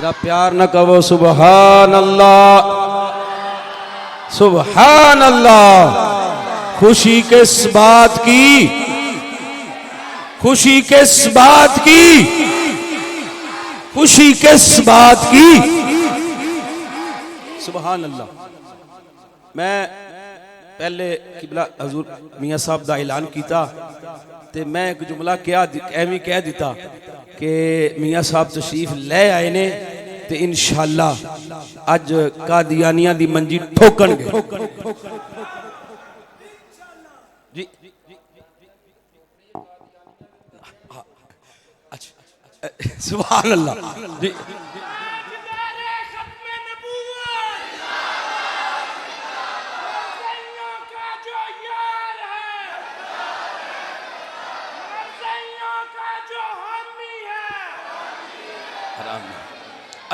میرا پیار نہ کہو سبحان اللہ سبحان اللہ۔ خوشی کس بات کی، خوشی کس بات کی، خوشی کس بات کی، سبحان اللہ۔ میں پہلے قبلہ حضور میاں صاحب دا اعلان کیتا تے میں ایک جملہ ایویں کہہ دیتا کہ میاں صاحب تشریف لے آئے نے تے انشاءاللہ اج قادیانیاں دی منجی ٹھوکن گے جی۔ سبحان اللہ جی۔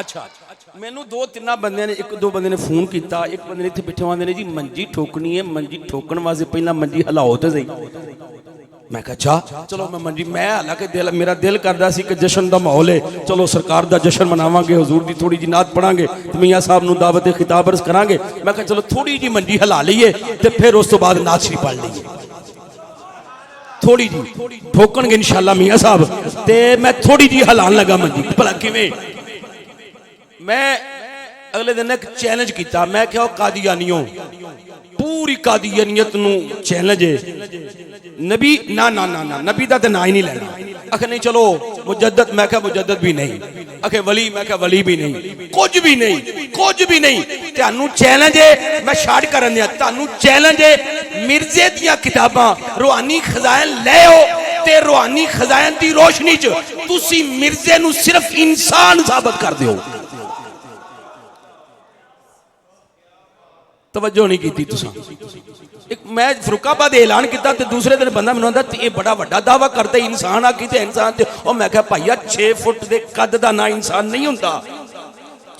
اچھا میں نو دو تینہ بندے نے ایک دو بندے نے فون کیتا، ایک بندے نے تھے بیٹھے ہوئے نے جی منجی ٹھوکنی ہے، منجی ٹھوکن واسطے پہلا منجی ہلاؤ تے صحیح۔ میں کہا اچھا چلو میں منجی میں حالانکہ میرا دل کردا سی کہ جشن دا ماحول ہے، چلو سرکار دا جشن مناواں گے، حضور دی تھوڑی جی نعت پڑھاں گے، میاں صاحب نو دعوت خطاب عرض کراں گے۔ میں کہا چلو تھوڑی جی منجی ہلا لئیے تے پھر اس تو بعد نعت شریف پڑھ لئیے، تھوڑی جی ٹھوکن گے انشاءاللہ میاں صاحب تے میں تھوڑی جی ہلان لگا منجی بھلا کیویں۔ میں اگلے دن ایک چیلنج کیتا، میں کہا قادیانیوں پوری قادیانیت نو چیلنج ہے، نبی نا نا نا نا نبی دا تے نا ہی نہیں لینا۔ اکھے نہیں چلو مجدد، میں کہا مجدد بھی نہیں، اکھے ولی، میں کہا ولی بھی نہیں، کچھ بھی نہیں، کچھ بھی نہیں۔ تانوں چیلنج ہے، میں شارٹ کرن دیا، تانوں چیلنج ہے مرزے دیاں کتاباں روحانی خزائن لے ہو تے روحانی خزائن دی روشنی چ تسی مرزے نو صرف انسان ثابت کر دیو۔ توجہ نہیں کی تھی تساں۔ میں فروخ آباد اعلان کیتا تے دوسرے دن بندہ منوں آندا یہ بڑا بڑا دعویٰ کرتے انسان آ کی تے انسان تے او میں کہا بھائیا 6 فٹ دے قد دا نا انسان نہیں ہوندا،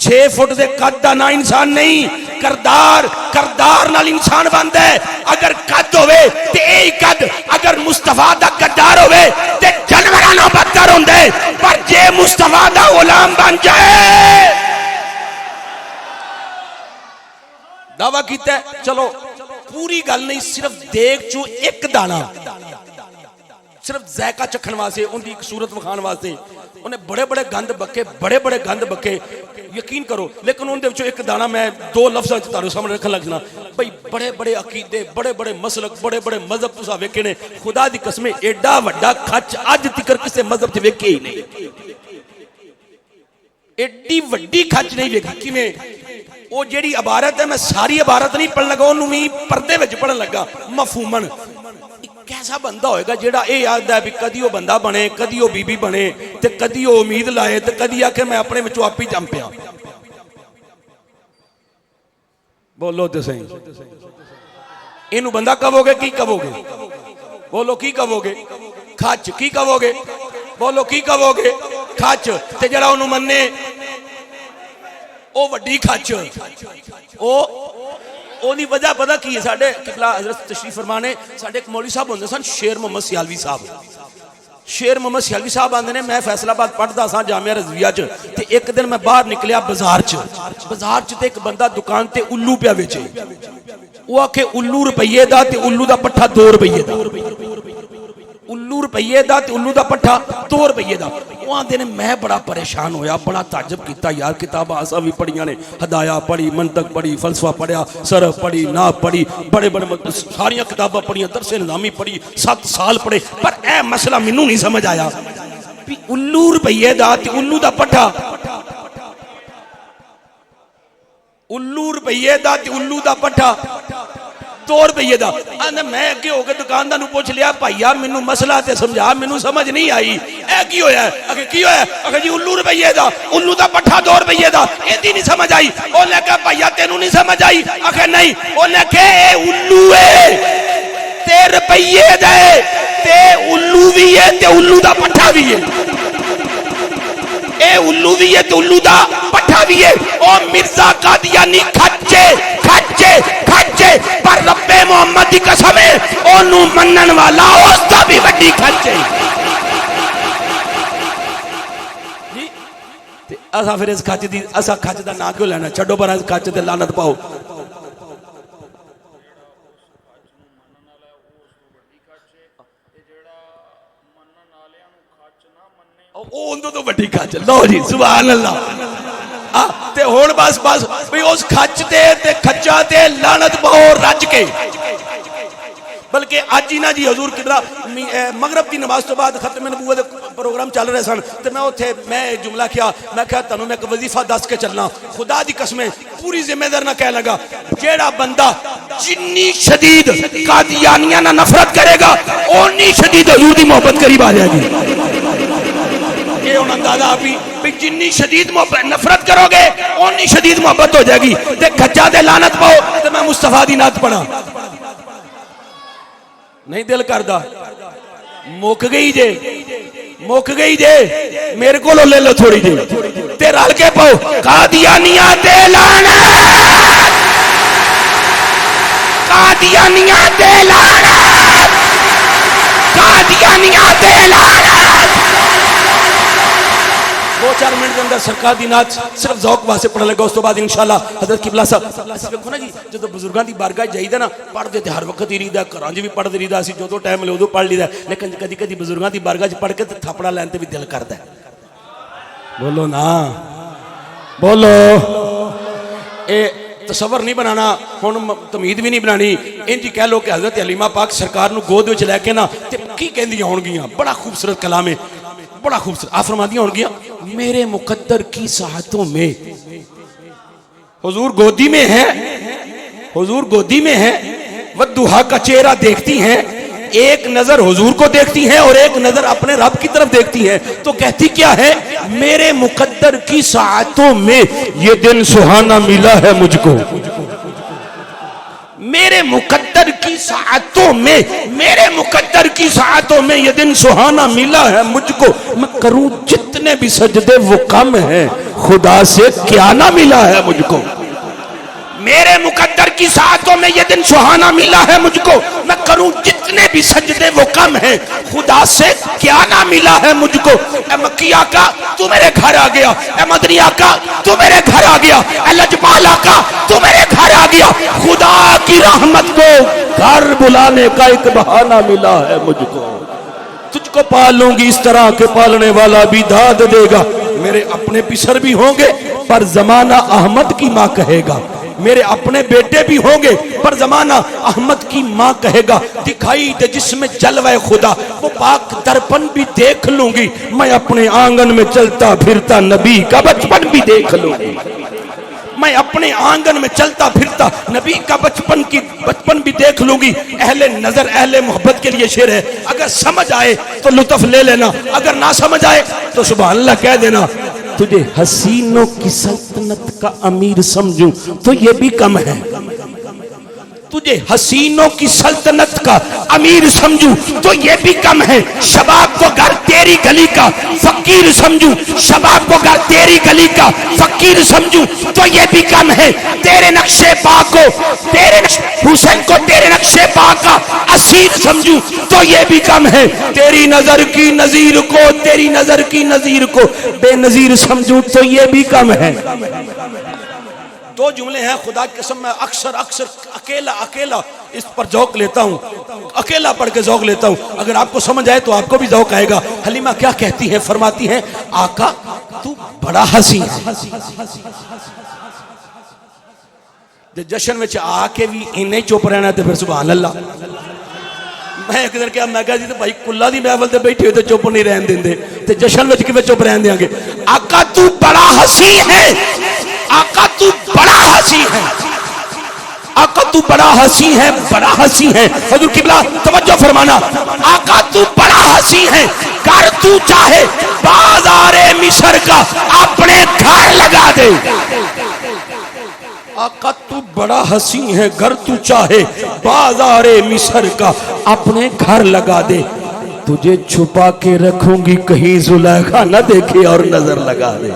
6 فٹ دے قد دا نا انسان نہیں، کردار نال انسان بندا ہے۔ اگر قد ہوئے تے اے قد اگر مصطفیٰ دا قدار ہوئے تے جانوراں نوں بدتر ہوندا ہے، پر جے مصطفیٰ دا غلام بن جائے دعویٰ کیتا ہے۔ چلو پوری گل نہیں، صرف دیکھ چو ایک دانا، صرف ذائقہ چکھن واسطے، ان دی ایک صورت وکھان واسطے انہیں بڑے بڑے گند بکے، بڑے بڑے گند بکے، یقین کرو، لیکن ان دے وچوں ایک دانا میں 2 لفظاں وچ تہاڈے سامنے رکھن لگنا بھئی بڑے بڑے عقیدے، بڑے بڑے مسلک، بڑے بڑے مذہب تساں ویکھے نے، خدا دی قسم ایڈا وڈا کھچ اج تکر کسے مذہب تے ویکھے ہی نہیں، ایڈی وڈی کھچ نہیں ویکھی۔ کیویں وہ جیڑی عبارت ہے، میں ساری عبارت نہیں پڑھن لگا، انہوں بھی پردے وچ پڑھن لگا مفہومن۔ کیسا بندہ ہوئے گا جیڑا اے یاد ہے بھی کدی وہ بندہ بنے، کدی وہ بی بی بنے، تے کدی وہ امید لائے، تے کدی آکے میں اپنے وچوں آپ ہی جم پیا۔ بولو تے صحیح، انہوں بندہ کہو گے کی کہو گے؟ بولو کی کہو گے؟ کھچ کی کہو گے؟ بولو کی کہو گے؟ کھچ۔ تے جڑا انہوں مننے او وڈی کھچ، او دی وجہ پتہ کی ہے؟ ساڑھے قبلہ حضرت تشریف فرمانے ساڑھے ایک مولوی صاحب ہوندے سن شیر محمد سیالوی صاحب، شیر محمد سیالوی صاحب آندے نے میں فیصل آباد پڑھدا ساں جامعہ رضویہ چ، تے ایک دن میں باہر نکلیا بازار چ تے ایک بندہ دکان تے الو پیا ویچے، وہ آکھے الو روپیے دا تے الو دا پٹھا 2 روپیے دا، الو روپیے دا تے الو دا پٹھا 2 روپیے دا۔ وہ آندے نے میں بڑا پریشان ہویا، بڑا تعجب کیتا، یار کتاباں اساں بھی پڑھیاں نے، ہدایہ پڑھی، منطق پڑھی، فلسفہ پڑھیا، صرف پڑھی، نحو پڑھی، بڑے بڑے ساریاں کتاباں پڑھیاں، درس نظامی پڑھی، 7 سال پڑھے، پر اے مسئلہ مینوں نہیں سمجھ آیا بھی الو روپیے دا تے الو دا پٹھا، الو روپیے دا تے الو دا پٹھا 2 روپیے دا۔ میں اگے ہو کے دکاندار نوں پوچھ لیا بھائیا مینوں مسئلہ تے سمجھا، مینوں سمجھ نہیں آئی، اے کی ہویا ہے؟ اگے کی ہویا ہے؟ اگے جی الو روپیے دا، الو دا پٹھا 2 روپیے دا، ایندی نہیں سمجھ آئی۔ او نے کہا بھائیا تینوں نہیں سمجھ آئی؟ اگے نہیں۔ او نے کہا اے الو ہے تے روپیے دے تے الو بھی ہے تے الو دا پٹھا بھی ہے، اے الو بھی ہے تے الو دا پٹھا بھی ہے۔ او مرزا قادیانی کھچے کھچے کھچے، پر رب محمد دی قسم ہے اونوں منن والا اس دا بھی وڈی کھچے۔ اسا پھر اس کچ دی اسا کچ دا نا کیوں لینا چھڈو پر اس کچ تے لعنت پاؤ او اندوں تو بڑی کچ لو جی سبحان اللہ تے ہن بس بس بھئی اس کچ تے کھچا تے لعنت پاؤ رج کے بلکہ آج ہی نا جی حضور قبلہ مغرب کی نماز تو بعد ختم نبوت پروگرام چل رہے سن تو میں اتھے میں جملہ کیا میں کہا تنوں میں وظیفہ دس کے چلنا خدا دی قسمیں پوری ذمہ دار نہ کہہ لگا جیڑا بندہ جنی شدید قادیانیہ نہ نفرت کرے گا اونی شدید حضور دی محبت قریب آ جائے گی یہ انہوں اندازہ آپ ہی جنی شدید نفرت کرو گے اونی شدید محبت ہو جائے گی تے کھچا دے لعنت پاؤ تے میں مصطفیٰ دی نعت پڑھا نہیں دل کردہ موک گئی جے میرے کو لے لو تھوڑی جے تے رل کے پاؤ قادیانیہ تے لعنت قادیانیہ تے لعنت قادیانیہ تے لعنت دو چار منٹ کے اندر سرکار دی نعت صرف ذوق واسطے پڑھ لگا اس تو بعد انشاءاللہ حضرت قبلہ صاحب دیکھو نا جی جدو بزرگان دی بارگاہ جائیدہ نا پڑھ دیتے ہر وقت ہی ریدہ کرانجی بھی پڑھ دیدہ اسی جو دو ٹائم لے ادو پڑھ لیدہ لیکن کدی کدی بزرگان دی بارگاہ پڑھ کے تھاپڑا لینتے بھی دل کرتا ہے بولو نا بولو اے تصور نہیں بنانا ہن تمید بھی نہیں بنانی ان جی کہہ لو کہ حضرت حلیمہ پاک سرکار نو گود وچ لے کے نا تے کی کہندیاں ہون گیاں بڑا خوبصورت کلام ہے بڑا خوبصورت آپ فرماندیاں ہون گیاں میرے مقدر کی ساعتوں میں حضور گودی میں ہے حضور گودی میں ہے والدوحا کا چہرہ دیکھتی ہیں ایک نظر حضور کو دیکھتی ہیں اور ایک نظر اپنے رب کی طرف دیکھتی ہیں تو کہتی کیا ہے میرے مقدر کی ساعتوں میں یہ دن سہانا ملا ہے مجھ کو میرے مقدر کی ساعتوں میں میرے مقدر کی ساعتوں میں یہ دن سہانا ملا ہے مجھ کو میں کروں جتنے بھی سجدے وہ کم ہیں خدا سے کیا نہ ملا ہے مجھ کو میرے مقدر کی ساعتوں میں یہ دن سہانا ملا ہے مجھ کو میں کروں جتنے بھی سجدے وہ کم ہیں خدا سے کیا نہ ملا ہے مجھ کو اے مکی آقا تو میرے گھر آ گیا اے مدنی آقا تو میرے گھر آ گیا اے لجپال آقا تو میرے گھر آ گیا خدا کی رحمت کو گھر بلانے کا ایک بہانہ ملا ہے مجھ کو تجھ کو پالوں گی اس طرح کے پالنے والا بھی داد دے گا میرے اپنے پسر بھی ہوں گے پر زمانہ احمد کی ماں کہے گا میرے اپنے بیٹے بھی ہوں گے پر زمانہ احمد کی ماں کہے گا دکھائی دے جس میں جلوہ خدا وہ پاک درپن بھی دیکھ لوں گی میں اپنے آنگن میں چلتا پھرتا نبی کا بچپن بھی دیکھ لوں گی میں اپنے آنگن میں چلتا پھرتا نبی کا بچپن بھی دیکھ لوں گی اہل نظر اہل محبت کے لیے شعر ہے اگر سمجھ آئے تو لطف لے لینا اگر نہ سمجھ آئے تو سبحان اللہ کہہ دینا تجھے حسینوں کی سلطنت کا امیر سمجھوں تو یہ بھی کم ہے تجھے حسینوں کی سلطنت کا امیر سمجھوں تو یہ بھی کم ہے شباب کو گھر تیری گلی کا فقیر سمجھوں شباب کو گھر تیری گلی کا فقیر سمجھوں تو یہ بھی کم ہے تیرے نقشے پا کو حسین کو تیرے نقشے پا کا اسیر سمجھوں تو یہ بھی کم ہے تیری نظر کی نظیر کو تیری نظر کی نظیر کو بے نظیر سمجھوں تو یہ بھی کم ہے دو جملے ہیں خدا کی قسم میں اکثر اکیلا اس پر ذوق لیتا ہوں اکیلا پڑھ کے ذوق لیتا ہوں اگر آپ کو سمجھ آئے تو آپ کو بھی ذوق آئے گا حلیمہ کیا کہتی ہیں فرماتی ہیں آقا تو بڑا حسین ہے جشن میں آ کے بھی انہیں چپ رہنا تھے پھر سبحان اللہ میں ایک در کیا میں کہا جی تو بھائی کلہ دی محفل تے بیٹھے ہوئے تو چپ نہیں رہن دیں دے تے جشن میں چپ رہن دیں گے آقا تو بڑا حسین ہے آقا تو بڑا حسین ہے آقا تو بڑا حسین ہے بڑا حسین ہے حضور قبلہ توجہ فرمانا آقا تو بڑا حسین ہے گھر تو چاہے بازار مصر کا اپنے گھر لگا دے آقا تو بڑا حسین ہے گھر تو چاہے بازار مصر کا اپنے گھر لگا دے تجھے چھپا کے رکھوں گی کہیں زلیخا نہ دیکھے اور نظر لگا دے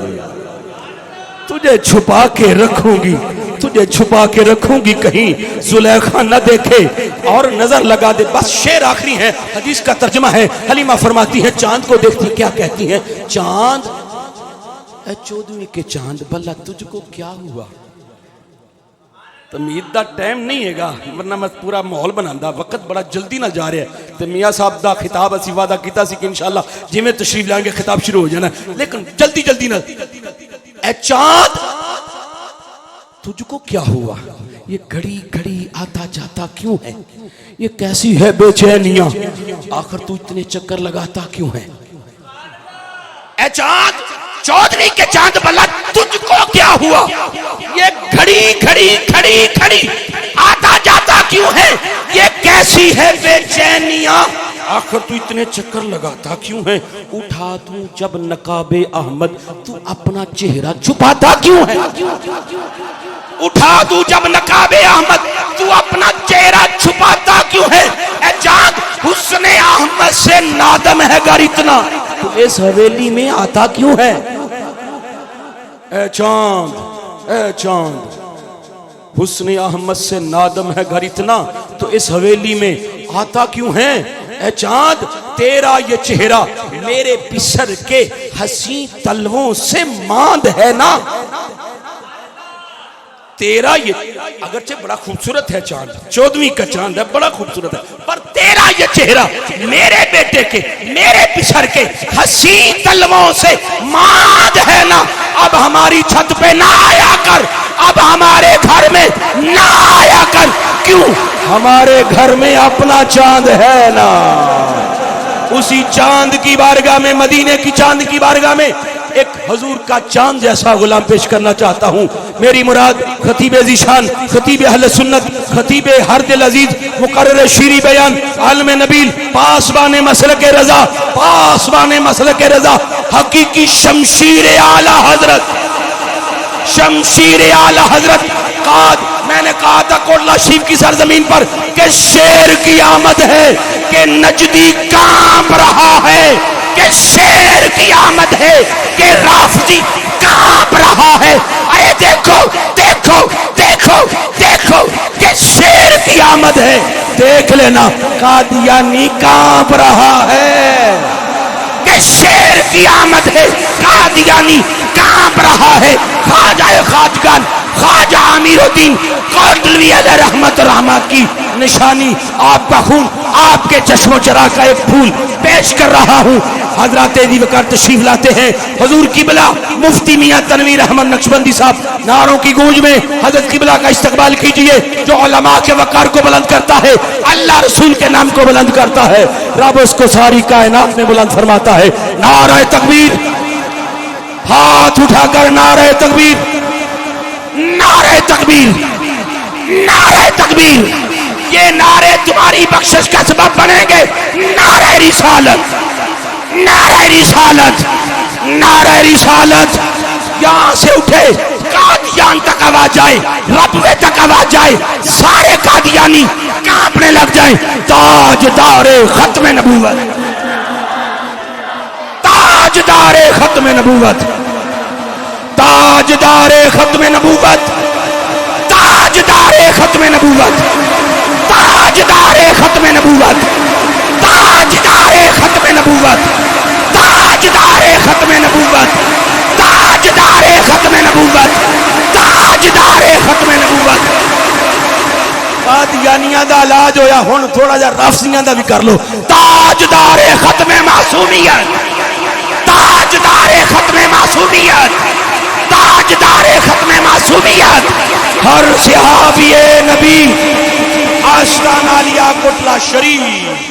تجھے چھپا کے رکھوں گی تجھے چھپا کے رکھوں گی کہیں زلیخا نہ دیکھے اور نظر لگا دے بس شعر آخری ہے حدیث کا ترجمہ ہے حلیمہ فرماتی ہے چاند کو دیکھتی کیا کہتی ہیں چاند اے 14ویں کے چاند بھلا تجھ کو کیا ہوا؟ تمید دا ٹائم نہیں ہے گا ورنہ میں پورا ماحول بناندا، وقت بڑا جلدی نہ جا رہا ہے تے میاں صاحب دا خطاب اسی وعدہ کیتا سی کہ انشاءاللہ جی میں تشریف لائیں گے خطاب شروع ہو جانا، لیکن جلدی جلدی نہ اے چاند تجھ کو کیا ہوا؟ یہ گھڑی گھڑی آتا جاتا کیوں ہے؟ یہ کیسی ہے بے چینیاں؟ آخر تو اتنے چکر لگاتا کیوں ہے؟ اے چاند 14ویں کے چاند بھلا تجھ کو کیا ہوا؟ یہ گھڑی گھڑی کھڑی کھڑی آتا جاتا کیوں ہے؟ یہ کیسی ہے بے چینیاں؟ آخر تو اتنے چکر لگاتا کیوں ہے؟ اٹھا دوں جب نقاب احمد تو اپنا چہرہ چھپاتا کیوں ہے؟ اٹھا دوں جب نقاب احمد تو اپنا چہرہ چھپاتا کیوں ہے؟ اے چاند حسن احمد سے نادم ہے گر اتنا تو اس حویلی میں آتا کیوں ہے؟ اے چاند حسن احمد سے نادم ہے گر اتنا تو اس حویلی میں آتا کیوں ہے؟ اے چاند تیرا یہ چہرہ میرے بسر کے حسین تلووں سے ماند ہے نا، تیرا یہ اگرچہ بڑا خوبصورت ہے چاند 14ویں کا چاند ہے بڑا خوبصورت ہے پر تیرا یہ چہرہ میرے بیٹے کے میرے بچھر کے حسین تلووں سے ماند ہے نا، اب ہماری چھت پہ نہ آیا کر، اب ہمارے گھر میں نہ آیا کر، کیوں ہمارے گھر میں اپنا چاند ہے نا۔ اسی چاند کی بارگاہ میں مدینے کی چاند کی بارگاہ میں ایک حضور کا چاند جیسا غلام پیش کرنا چاہتا ہوں۔ میری مراد خطیب ذیشان، خطیب اہل سنت، خطیب ہر دل عزیز، مقرر شیری بیان، عالم نبیل، پاسبان مسلک رضا، پاسبان مسلک رضا، حقیقی شمشیر اعلی حضرت، شمشیر اعلی حضرت قاد۔ میں نے کہا تھا کوٹلہ شریف کی سرزمین پر کہ شیر کی آمد ہے کہ نجدی کانپ رہا ہے، کہ شیر کی آمد ہے کہ رافضی کانپ رہا ہے۔ اے دیکھو دیکھو دیکھو دیکھو کہ شیر کی آمد ہے، دیکھ لینا قادیانی کانپ رہا ہے، کہ شیر کی آمد ہے قادیانی کانپ رہا ہے۔ خواجہ خواجگان خواجہ امیر الدین کوٹلوی علیہ رحمت الرحمت کی نشانی آپ کا خون، آپ کے چشم و چراغ کا ایک پھول پیش کر رہا ہوں۔ حضرات دیوکار تشریف لاتے ہیں، حضور قبلہ مفتی میاں تنویر احمد نقشبندی صاحب نعروں کی گونج میں حضرت قبلہ کا استقبال کیجئے، جو علماء کے وقار کو بلند کرتا ہے، اللہ رسول کے نام کو بلند کرتا ہے، رب اس کو ساری کائنات میں بلند فرماتا ہے۔ نعرہ تکبیر، ہاتھ اٹھا کر نعرہ تکبیر، نعرہ تکبیر، نعرہ تکبیر۔ یہ نعرے تمہاری بخشش کا سبب بنیں گے۔ نعرہ رسالت، نعرہ رسالت، نعرہ رسالت۔ یہاں سے اٹھے قادیان تک آواز جائے، ربوے تک آواز جائے، سارے قادیانی کانپنے لگ جائیں۔ تاجدار ختم نبوت، تاجدار ختم نبوت، تاجدار ختم نبوت، تاجدار ختم نبوت، تاجدار ختم نبوت، تاجدار ختم نبوت، تاجدار ختم نبوت، تاجدار ختم نبوت، تاجدار ختم نبوت۔ قادیانیاں دا علاج ہویا، ہن تھوڑا جا رافضیاں دا بھی کر لو۔ تاجدار ختم معصومیت، تاجدار ختم معصومیت، تاجدار ختم معصومیت۔ ہر صحابی نبی آشتان عالیہ کوٹلہ شریف۔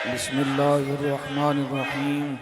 بسم اللہ الرحمن الرحیم۔